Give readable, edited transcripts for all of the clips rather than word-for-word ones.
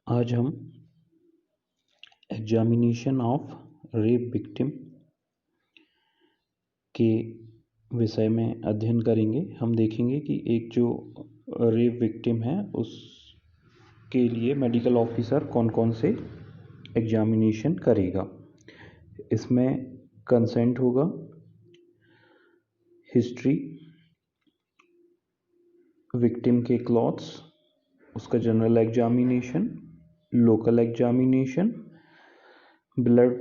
आज हम examination of rape victim के विषय में अध्ययन करेंगे। हम देखेंगे कि एक जो रेप विक्टिम है उसके लिए मेडिकल ऑफिसर कौन कौन से एग्जामिनेशन करेगा। इसमें कंसेंट होगा, हिस्ट्री, विक्टिम के क्लॉथ्स, उसका general examination, local examination, blood,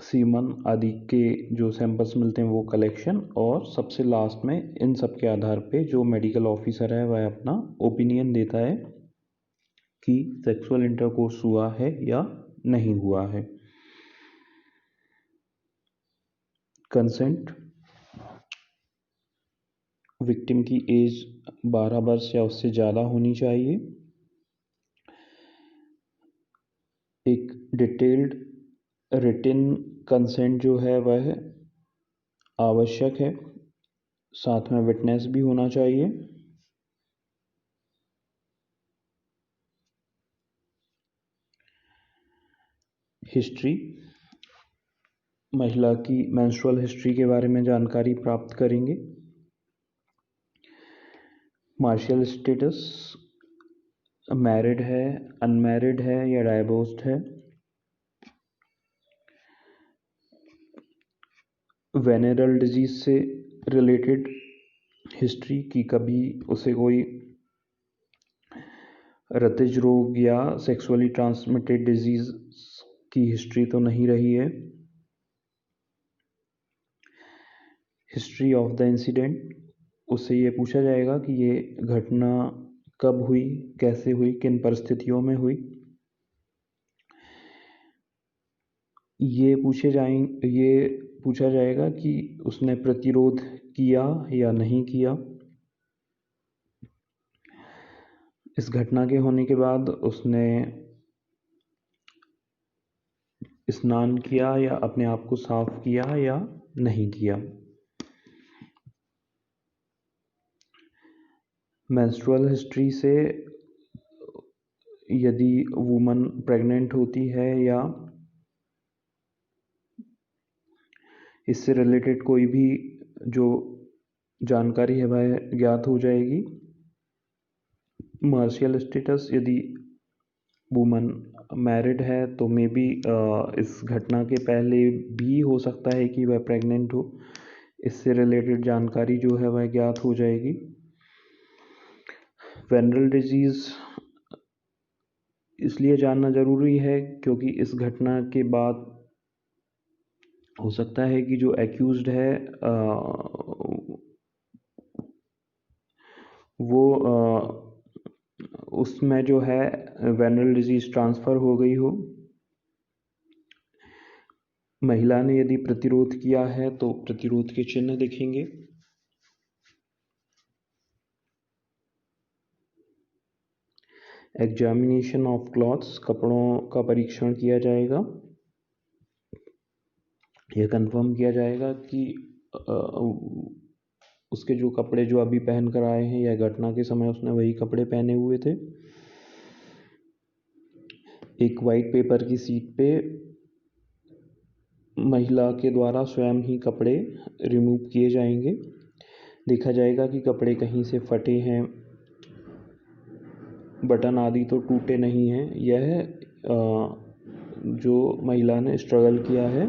semen आदि के जो सैंपल्स मिलते हैं वो कलेक्शन, और सबसे लास्ट में इन सब के आधार पे जो मेडिकल ऑफिसर है वह अपना ओपिनियन देता है कि सेक्सुअल इंटरकोर्स हुआ है या नहीं हुआ है। कंसेंट, विक्टिम की एज 12 वर्ष या उससे ज़्यादा होनी चाहिए। एक डिटेल्ड रिटन कंसेंट जो है वह आवश्यक है, साथ में विटनेस भी होना चाहिए। हिस्ट्री, महिला की मेंस्ट्रुअल हिस्ट्री के बारे में जानकारी प्राप्त करेंगे। मार्शियल स्टेटस, मैरिड है, अनमैरिड है या डाइवोर्स्ड है। वेनेरल डिजीज से रिलेटेड हिस्ट्री की कभी उसे कोई रतिज रोग या सेक्सुअली ट्रांसमिटेड डिजीज की हिस्ट्री तो नहीं रही है। हिस्ट्री ऑफ द इंसिडेंट, उससे ये पूछा जाएगा कि ये घटना कब हुई, कैसे हुई, किन परिस्थितियों में हुई। ये पूछा जाएगा कि उसने प्रतिरोध किया या नहीं किया। इस घटना के होने के बाद उसने स्नान किया या अपने आप को साफ किया या नहीं किया। मेंस्ट्रुअल हिस्ट्री से यदि वुमन प्रेग्नेंट होती है या इससे रिलेटेड कोई भी जो जानकारी है वह ज्ञात हो जाएगी। मार्शियल स्टेटस, यदि वुमन मैरिड है तो मे बी इस घटना के पहले भी हो सकता है कि वह प्रेग्नेंट हो, इससे रिलेटेड जानकारी जो है वह ज्ञात हो जाएगी। वेनरल डिजीज इसलिए जानना ज़रूरी है क्योंकि इस घटना के बाद हो सकता है कि जो एक्यूज्ड है वो उसमें जो है वेनरल डिजीज ट्रांसफ़र हो गई हो। महिला ने यदि प्रतिरोध किया है तो प्रतिरोध के चिन्ह दिखेंगे। एग्जामिनेशन ऑफ क्लॉथ्स, कपड़ों का परीक्षण किया जाएगा। यह कंफर्म किया जाएगा कि उसके जो कपड़े जो अभी पहन कर आए हैं या घटना के समय उसने वही कपड़े पहने हुए थे। एक वाइट पेपर की सीट पे महिला के द्वारा स्वयं ही कपड़े रिमूव किए जाएंगे। देखा जाएगा कि कपड़े कहीं से फटे हैं, बटन आदि तो टूटे नहीं हैं। यह जो महिला ने स्ट्रगल किया है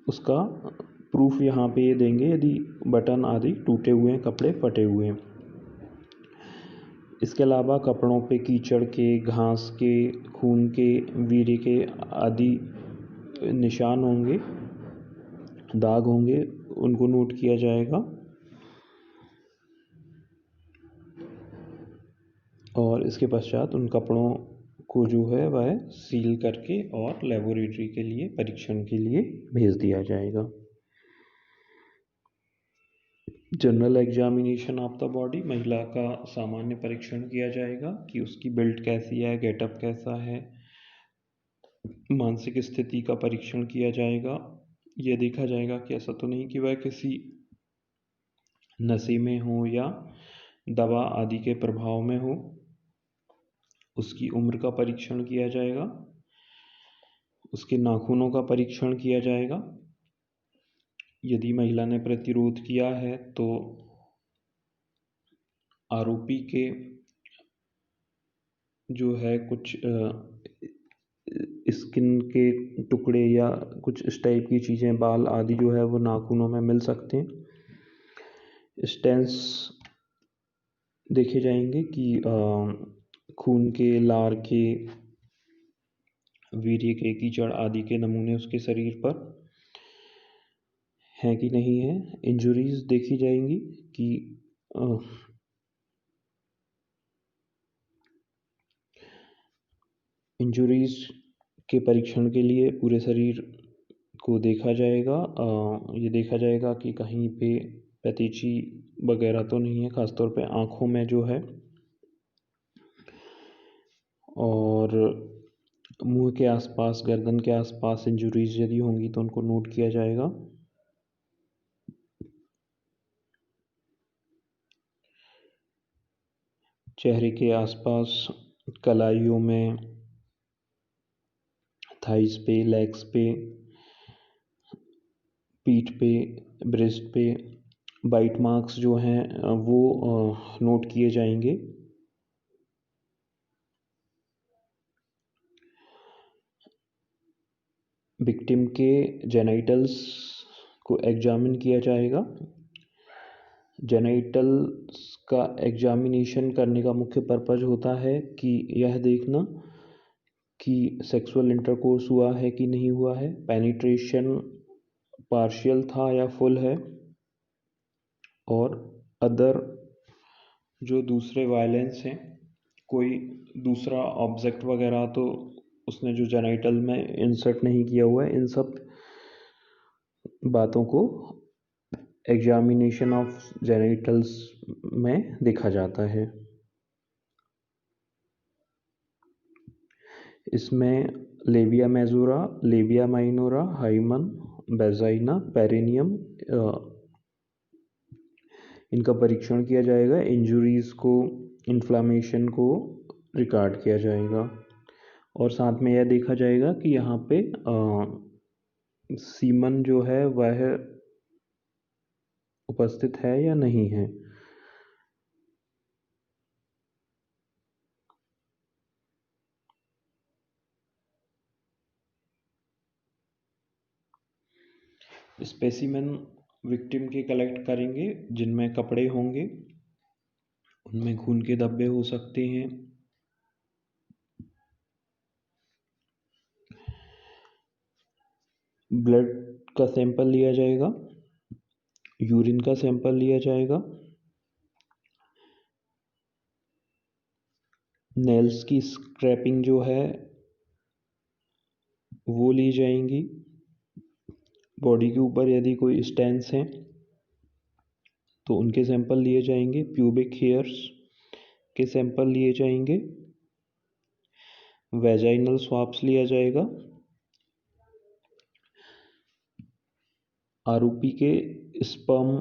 उसका प्रूफ यहाँ पे ये देंगे यदि बटन आदि टूटे हुए हैं, कपड़े फटे हुए हैं। इसके अलावा कपड़ों पे कीचड़ के, घास के, खून के, वीर्य के आदि निशान होंगे, दाग होंगे, उनको नोट किया जाएगा और इसके पश्चात उन कपड़ों को जो है वह सील करके और लेबोरेटरी के लिए परीक्षण के लिए भेज दिया जाएगा। General examination of the body, महिला का सामान्य परीक्षण किया जाएगा कि उसकी बिल्ड कैसी है, गेटअप कैसा है। मानसिक स्थिति का परीक्षण किया जाएगा। यह देखा जाएगा कि ऐसा तो नहीं कि वह किसी नशे में हो या दवा आदि के प्रभाव में हो, उसकी उम्र का परीक्षण किया जाएगा, उसके नाखूनों का परीक्षण किया जाएगा। यदि महिला ने प्रतिरोध किया है तो आरोपी के जो है कुछ स्किन के टुकड़े या कुछ इस टाइप की चीज़ें, बाल आदि जो है वो नाखूनों में मिल सकते हैं। स्टेंस देखे जाएंगे कि खून के, लार के, वीर्य के, कीचड़ आदि के नमूने उसके शरीर पर हैं कि नहीं है। इंजुरीज देखी जाएंगी कि इंजुरीज के परीक्षण के लिए पूरे शरीर को देखा जाएगा। ये देखा जाएगा कि कहीं पे पैचीची वगैरह तो नहीं है, खासतौर पे आँखों में जो है, और मुंह के आसपास, गर्दन के आसपास इंजुरीज यदि होंगी तो उनको नोट किया जाएगा। चेहरे के आसपास, कलाइयों में, थाइस पे, लेग्स पे, पीठ पे, ब्रेस्ट पे बाइट मार्क्स जो हैं वो नोट किए जाएंगे। विक्टिम के जेनाइटल्स को एग्जामिन किया जाएगा। जेनाइटल्स का एग्जामिनेशन करने का मुख्य पर्पज होता है कि यह देखना कि सेक्सुअल इंटरकोर्स हुआ है कि नहीं हुआ है, पेनिट्रेशन पार्शियल था या फुल है, और अदर जो दूसरे वायलेंस हैं, कोई दूसरा ऑब्जेक्ट वगैरह तो उसने जो जेनाइटल में इंसर्ट नहीं किया हुआ है। इन सब बातों को एग्जामिनेशन ऑफ जेनिटल्स में देखा जाता है। इसमें labia majora, labia minora, hymen, vagina, perineum, इनका परीक्षण किया जाएगा। इंजुरीज को, इन्फ्लामेशन को रिकॉर्ड किया जाएगा, और साथ में यह देखा जाएगा कि यहाँ पे सीमन जो है वह उपस्थित है या नहीं है। स्पेसिमेन विक्टिम के कलेक्ट करेंगे जिनमें कपड़े होंगे, उनमें खून के धब्बे हो सकते हैं, ब्लड का सैंपल लिया जाएगा, यूरिन का सैंपल लिया जाएगा, नेल्स की स्क्रैपिंग जो है वो ली जाएंगी। बॉडी के ऊपर यदि कोई स्टेन्स हैं तो उनके सैंपल लिए जाएंगे। प्यूबिक हेयर्स के सैंपल लिए जाएंगे। वेजाइनल स्वाब्स लिया जाएगा। आरोपी के स्पर्म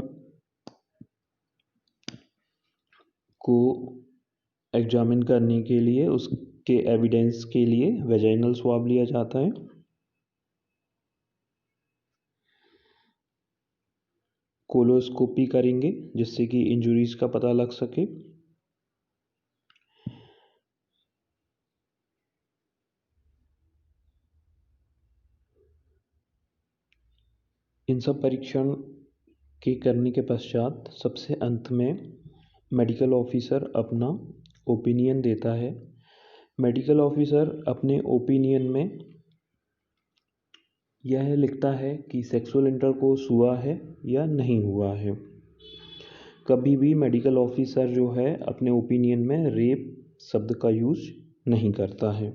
को एग्जामिन करने के लिए, उसके एविडेंस के लिए वेजाइनल स्वाब लिया जाता है। कोलोस्कोपी करेंगे जिससे कि इंजुरीज का पता लग सके। इन सब परीक्षण के करने के पश्चात सबसे अंत में मेडिकल ऑफिसर अपना ओपिनियन देता है। मेडिकल ऑफिसर अपने ओपिनियन में यह लिखता है कि सेक्सुअल इंटरकोर्स हुआ है या नहीं हुआ है। कभी भी मेडिकल ऑफिसर जो है अपने ओपिनियन में रेप शब्द का यूज नहीं करता है।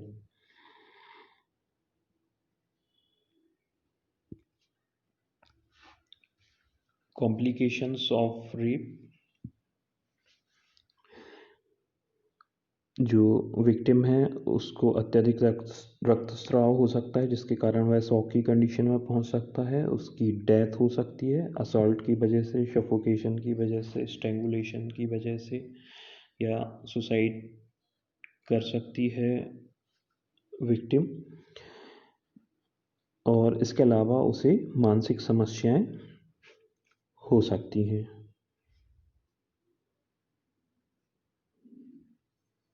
Complications of rape. जो विक्टिम है उसको अत्यधिक रक्तस्राव हो सकता है, जिसके कारण वह शॉक की कंडीशन में पहुंच सकता है। उसकी डेथ हो सकती है असॉल्ट की वजह से, सफोकेशन की वजह से, स्ट्रैंगुलेशन की वजह से, या सुसाइड कर सकती है विक्टिम। और इसके अलावा उसे मानसिक समस्याएं हो सकती हैं।